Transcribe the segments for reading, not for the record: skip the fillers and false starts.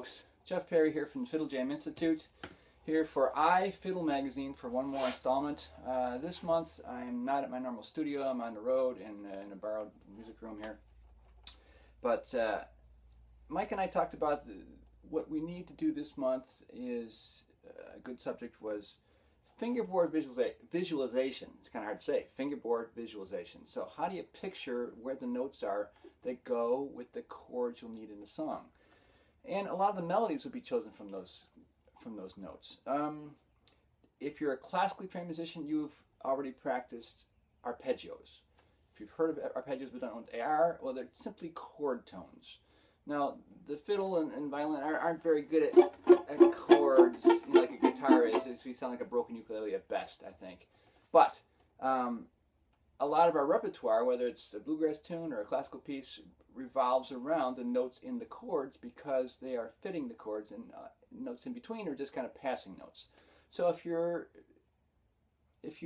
folks. Jeff Perry here from the Fiddle Jam Institute, here for iFiddle magazine for one more installment. This month I'm not at my normal studio. I'm on the road in a borrowed music room here. But Mike and I talked about what we need to do this month. Is a good subject was fingerboard visualization. It's kind of hard to say. Fingerboard visualization. So how do you picture where the notes are that go with the chords you'll need in the song? And a lot of the melodies will be chosen from those notes. If you're a classically trained musician, you've already practiced arpeggios. If you've heard of arpeggios but don't know what they are, well, they're simply chord tones. Now, the fiddle and violin aren't very good at chords, like a guitar is. We sound like a broken ukulele at best, I think. But a lot of our repertoire, whether it's a bluegrass tune or a classical piece, revolves around the notes in the chords because they are fitting the chords, and notes in between are just kind of passing notes. So if you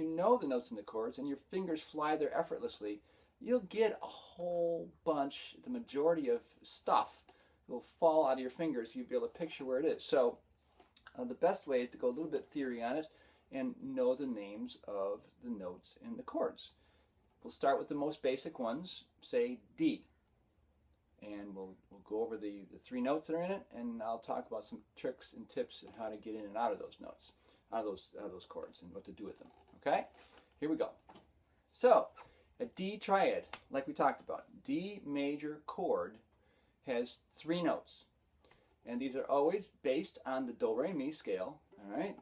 know the notes in the chords and your fingers fly there effortlessly, you'll get a whole bunch, the majority of stuff will fall out of your fingers. You'll be able to picture where it is. So the best way is to go a little bit theory on it and know the names of the notes in the chords. We'll start with the most basic ones, say D. And we'll go over the three notes that are in it, and I'll talk about some tricks and tips on how to get in and out of those notes, out of those chords, and what to do with them. Okay? Here we go. So, a D triad, like we talked about, D major chord has three notes. And these are always based on the Do, Re, Mi scale. All right?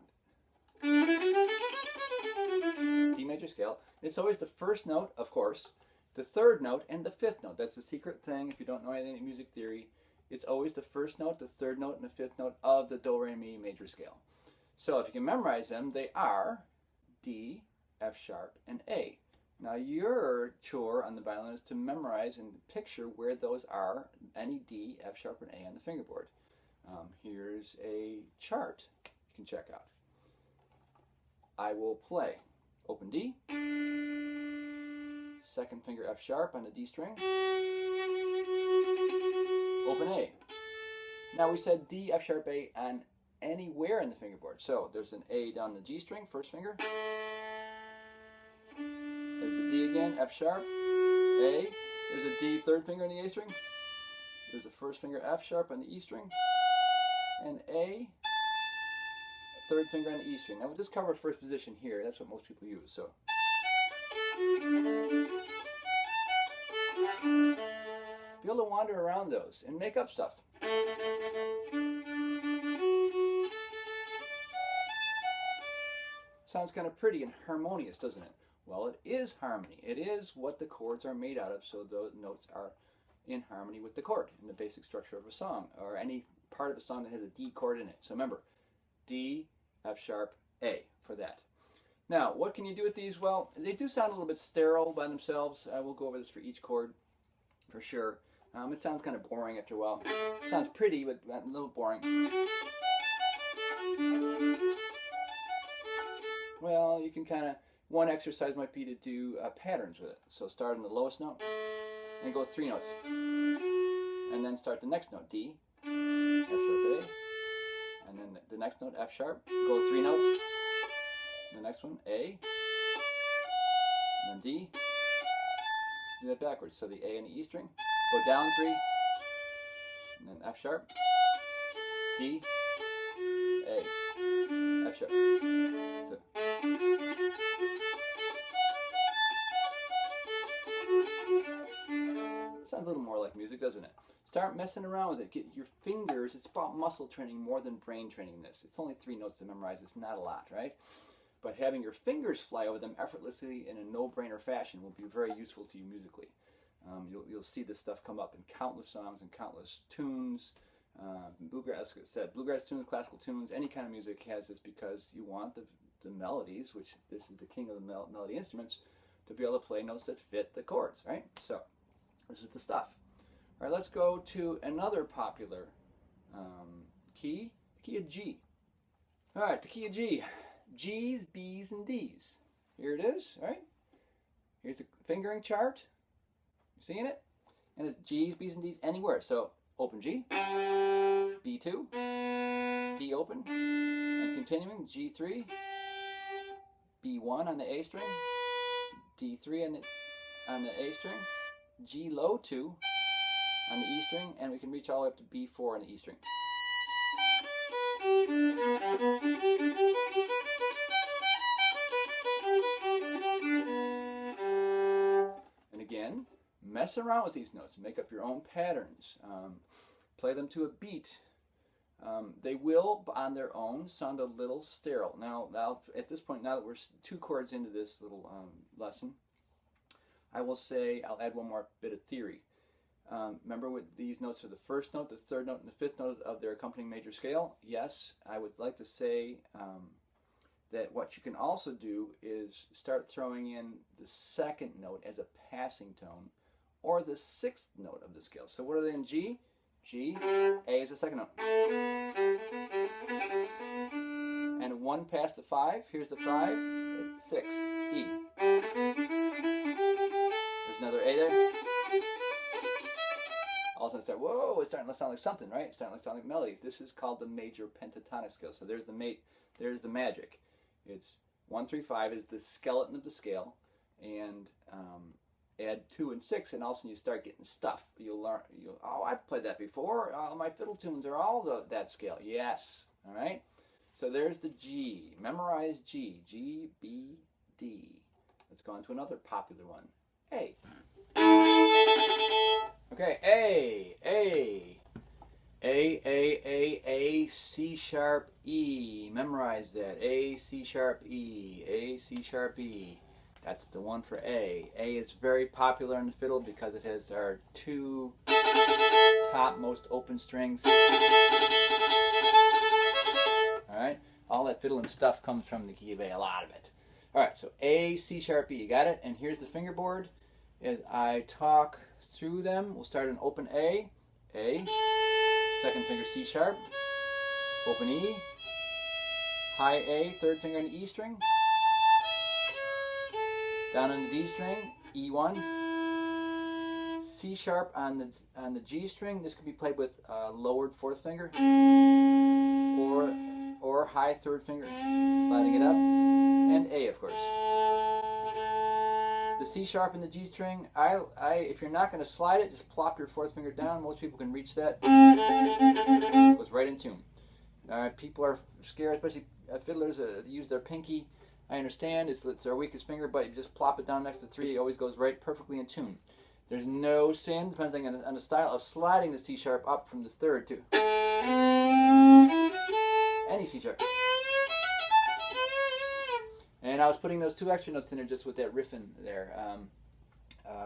D major scale. It's always the first note, of course, the third note, and the fifth note. That's the secret thing if you don't know anything in music theory. It's always the first note, the third note, and the fifth note of the Do, Re, Mi major scale. So if you can memorize them, they are D, F sharp, and A. Now your chore on the violin is to memorize and picture where those are, any D, F sharp, and A on the fingerboard. Here's a chart you can check out. I will play. Open D. Second finger F sharp on the D string. Open A. Now we said D, F sharp, A on anywhere in the fingerboard. So there's an A down the G string, first finger. There's the D again, F sharp, A. There's a D, third finger on the A string. There's the first finger F sharp on the E string. And A, third finger on the E string. Now we'll just cover first position here. That's what most people use. So be able to wander around those and make up stuff. Sounds kind of pretty and harmonious, doesn't it? Well, it is harmony. It is what the chords are made out of, so those notes are in harmony with the chord in the basic structure of a song, or any part of a song that has a D chord in it. So remember, D, F sharp, A for that. Now, what can you do with these? Well, they do sound a little bit sterile by themselves. We'll go over this for each chord for sure. It sounds kind of boring after a while. It sounds pretty, but a little boring. Well, you can kind of, one exercise might be to do patterns with it. So start on the lowest note and go three notes. And then start the next note, D, F sharp, A. And then the next note, F sharp, go three notes. The next one, A, and then D. Do that backwards. So the A and the E string, go down three, and then F sharp, D, A, F sharp. So. Sounds a little more like music, doesn't it? Start messing around with it. Get your fingers. It's about muscle training more than brain training this. It's only three notes to memorize. It's not a lot, right? But having your fingers fly over them effortlessly in a no-brainer fashion will be very useful to you musically. You'll see this stuff come up in countless songs and countless tunes. Bluegrass, as I said, bluegrass tunes, classical tunes, any kind of music has this because you want the melodies, which this is the king of the melody instruments, to be able to play notes that fit the chords, right? So this is the stuff. All right, let's go to another popular key, the key of G. All right, the key of G. G's, B's, and D's. Here it is, right? Here's the fingering chart. You seeing it? And it's G's, B's, and D's anywhere. So open G, B2, D open, and continuing, G3, B1 on the A string, D3 on the A string, G low 2 on the E string, and we can reach all the way up to B4 on the E string. And again, mess around with these notes, make up your own patterns, play them to a beat. They will, on their own, sound a little sterile. Now, at this point, now that we're 2 chords into this little lesson, I will say, I'll add one more bit of theory. Remember what these notes are the first note, the third note, and the fifth note of their accompanying major scale? Yes, I would like to say that what you can also do is start throwing in the second note as a passing tone, or the 6th note of the scale. So what are they in G? G, A is the second note. And 1 past the 5, here's the 5, 6, E. There's another A there. All of a sudden, whoa, it's starting to sound like something, right? It's starting to sound like melodies. This is called the major pentatonic scale. So there's the magic. It's 1, 3, 5 is the skeleton of the scale, and add 2 and 6, and all of a sudden you start getting stuff. You'll learn. Oh, I've played that before. All my fiddle tunes are all that scale. Yes. All right. So there's the G. Memorize G. G, B, D. Let's go on to another popular one. A. Okay, A, C sharp, E. Memorize that. A, C sharp, E. A, C sharp, E. That's the one for A. A is very popular in the fiddle because it has our 2 topmost open strings. Alright? All that fiddling stuff comes from the key of A, a lot of it. Alright, so A, C sharp, E. You got it? And here's the fingerboard. As I talk through them, we'll start an open A, second finger C sharp, open E, high A, third finger on the E string, down on the D string, E1, C sharp on the G string. This can be played with lowered 4th finger, or high 3rd finger, sliding it up, and A, of course. The C sharp and the G string, if you're not going to slide it, just plop your 4th finger down. Most people can reach that. It goes right in tune. People are scared, especially fiddlers, to use their pinky. I understand, it's our weakest finger, but you just plop it down next to 3, it always goes right perfectly in tune. There's no sin, depending on the style, of sliding the C sharp up from the 3rd too. Any C sharp. And I was putting those 2 extra notes in there just with that riffing there.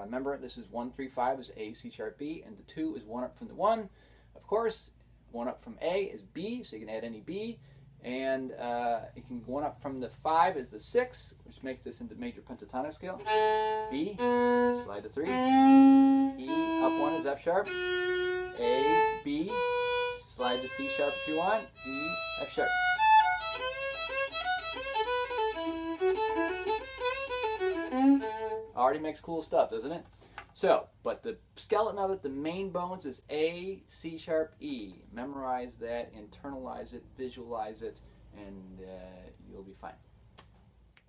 Remember, this is 1, 3, 5 is A, C sharp, B, and the 2 is 1 up from the 1. Of course, 1 up from A is B, so you can add any B. And you can go 1 up from the 5 is the 6, which makes this into major pentatonic scale. B, slide to 3. E, up 1 is F sharp. A, B, slide to C sharp if you want. E, F sharp. Already makes cool stuff, doesn't it? So, but the skeleton of it, the main bones is A, C sharp, E. Memorize that, internalize it, visualize it, and you'll be fine.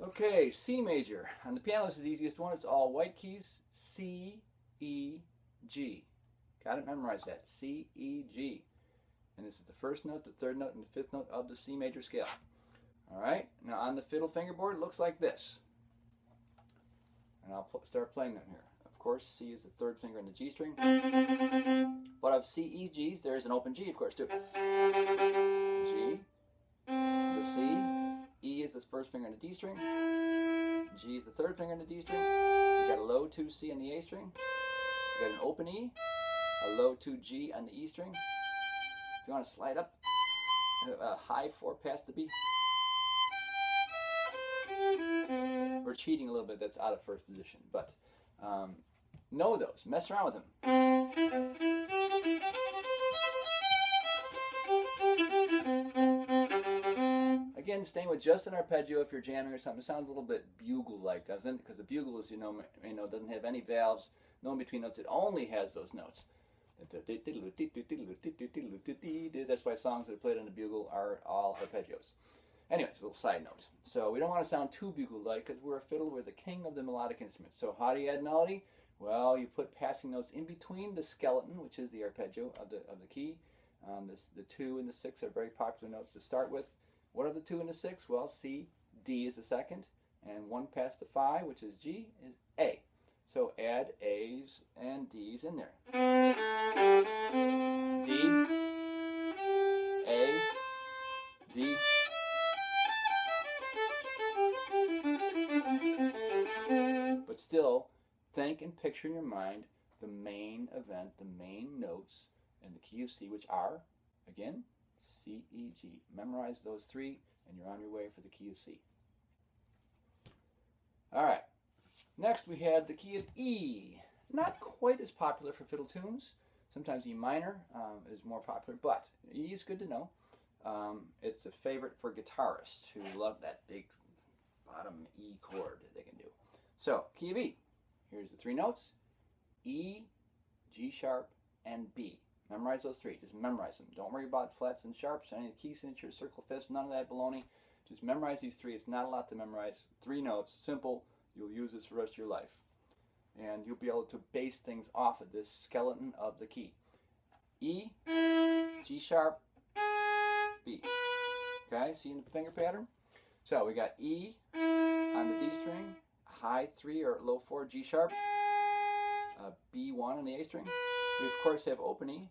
Okay, C major. On the piano, this is the easiest one. It's all white keys. C, E, G. Got it? Memorize that. C, E, G. And this is the first note, the 3rd note, and the 5th note of the C major scale. All right? Now on the fiddle fingerboard, it looks like this. And I'll start playing them here. Of course, C is the 3rd finger in the G string. But of C, E, G's, there's an open G, of course, too. G, the C, E is the 1st finger in the D string. G is the 3rd finger in the D string. You got a low 2 C on the A string. You got an open E, a low 2 G on the E string. If you want to slide up, a high 4 past the B. We're cheating a little bit, that's out of 1st position, but know those, mess around with them. Again, staying with just an arpeggio if you're jamming or something, it sounds a little bit bugle-like, doesn't it? Because the bugle is, doesn't have any valves, no in-between notes, it only has those notes. That's why songs that are played on the bugle are all arpeggios. Anyways, a little side note. So we don't want to sound too bugle-like because we're a fiddle. We're the king of the melodic instruments. So how do you add melody? Well, you put passing notes in between the skeleton, which is the arpeggio of the key. The 2 and the 6 are very popular notes to start with. What are the 2 and the 6? Well, C, D is the second, and 1 past the 5, which is G, is A. So add A's and D's in there. D, A, D. But still, think and picture in your mind the main event, the main notes in the key of C, which are, again, C, E, G. Memorize those 3, and you're on your way for the key of C. All right. Next, we have the key of E. Not quite as popular for fiddle tunes. Sometimes E minor is more popular, but E is good to know. It's a favorite for guitarists who love that big bottom E chord that they can do. So, key of E. Here's the 3 notes: E, G sharp, and B. Memorize those 3. Just memorize them. Don't worry about flats and sharps, any key signature, circle fifths, none of that baloney. Just memorize these 3. It's not a lot to memorize. 3 notes, simple. You'll use this for the rest of your life. And you'll be able to base things off of this skeleton of the key. E, G sharp, B. Okay, see in the finger pattern? So we got E on the D string, high 3 or low 4 G sharp, B1 on the A string. We of course have open E.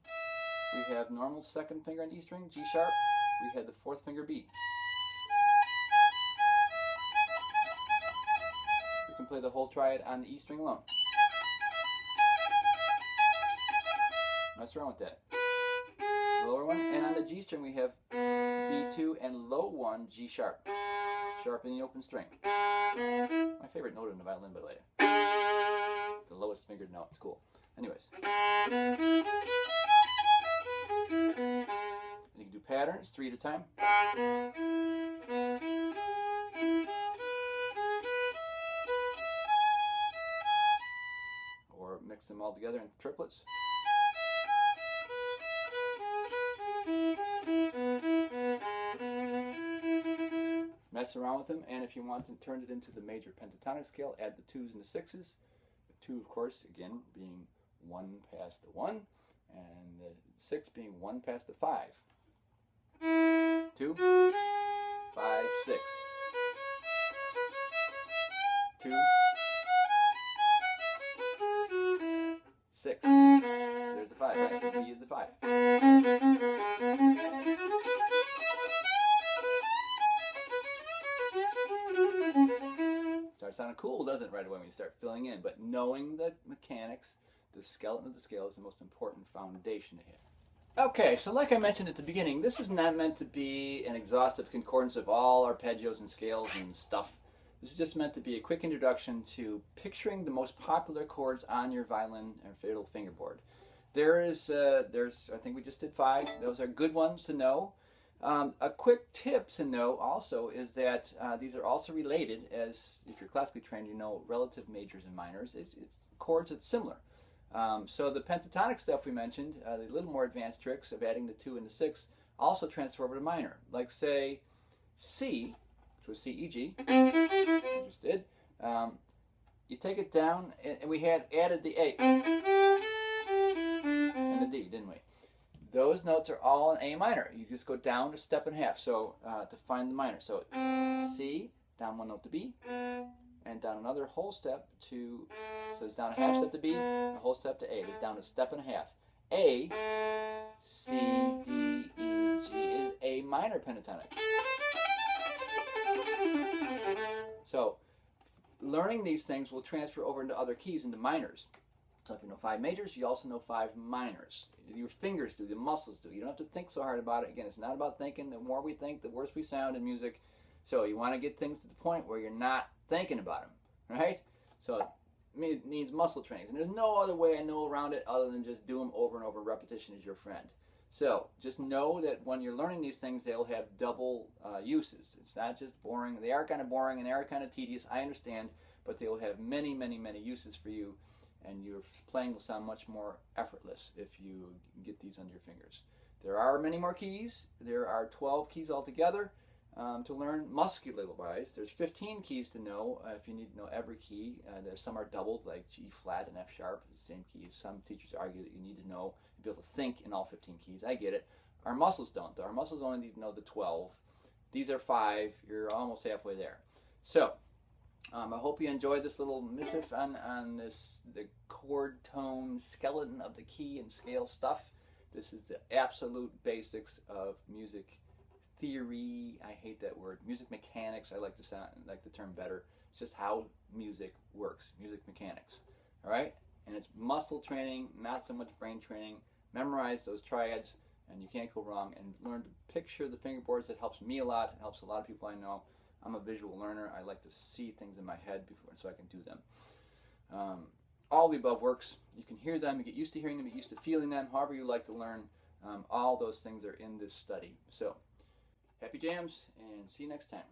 We have normal second finger on the E string, G sharp. We have the 4th finger B. We can play the whole triad on the E string alone. Mess around with that. Lower one, and on the G string we have B2 and low 1 G sharp. Sharp in the open string. My favorite note in the violin, by the way. It's the lowest fingered note. It's cool. Anyways. And you can do patterns 3 at a time. Or mix them all together in triplets. Mess around with them, and if you want to turn it into the major pentatonic scale, add the 2s and the 6s. The 2, of course, again, being 1 past the 1, and the 6 being 1 past the 5. 2, 5, 6. 2, 6. There's the 5, right? B is the 5. Starts sounding cool, doesn't it, right away when you start filling in, but knowing the mechanics, the skeleton of the scale is the most important foundation to hit. Okay, so like I mentioned at the beginning, this is not meant to be an exhaustive concordance of all arpeggios and scales and stuff. This is just meant to be a quick introduction to picturing the most popular chords on your violin and fiddle fingerboard. There's I think we just did 5. Those are good ones to know. A quick tip to know also is that these are also related, as if you're classically trained, you know relative majors and minors. It's chords that's similar. So the pentatonic stuff we mentioned, the little more advanced tricks of adding the 2 and the 6, also transfer over to minor. Like say C, which was C, E, G, I just did. You take it down, and we had added the A and the D, didn't we? Those notes are all in A minor. You just go down a step and a half. So to find the minor, so C, down 1 note to B, and down another whole step to, so it's down a half step to B, a whole step to A. It's down a step and a half. A, C, D, E, G is A minor pentatonic. So learning these things will transfer over into other keys, into minors. So if you know 5 majors, you also know 5 minors. Your fingers do, the muscles do. You don't have to think so hard about it. Again, it's not about thinking. The more we think, the worse we sound in music. So you want to get things to the point where you're not thinking about them, right? So it needs muscle training. And there's no other way I know around it other than just do them over and over. Repetition is your friend. So just know that when you're learning these things, they'll have double uses. It's not just boring. They are kind of boring and they are kind of tedious, I understand, but they will have many, many, many uses for you. and your playing will sound much more effortless if you get these under your fingers. There are many more keys. There are 12 keys altogether to learn muscular-wise. There's 15 keys to know if you need to know every key. There's some are doubled, like G flat and F sharp, the same keys. Some teachers argue that you need to know, be able to think in all 15 keys. I get it. Our muscles don't, though. Our muscles only need to know the 12. These are 5. You're almost halfway there. So, I hope you enjoyed this little missive on the chord tone skeleton of the key and scale stuff. This is the absolute basics of music theory. I hate that word. Music mechanics. I like the term better. It's just how music works. Music mechanics. All right, and it's muscle training, not so much brain training. Memorize those triads, and you can't go wrong. And learn to picture the fingerboards. It helps me a lot. It helps a lot of people I know. I'm a visual learner. I like to see things in my head before, so I can do them. All the above works. You can hear them. You get used to hearing them. You get used to feeling them. However you like to learn. All those things are in this study. So, happy jams, and see you next time.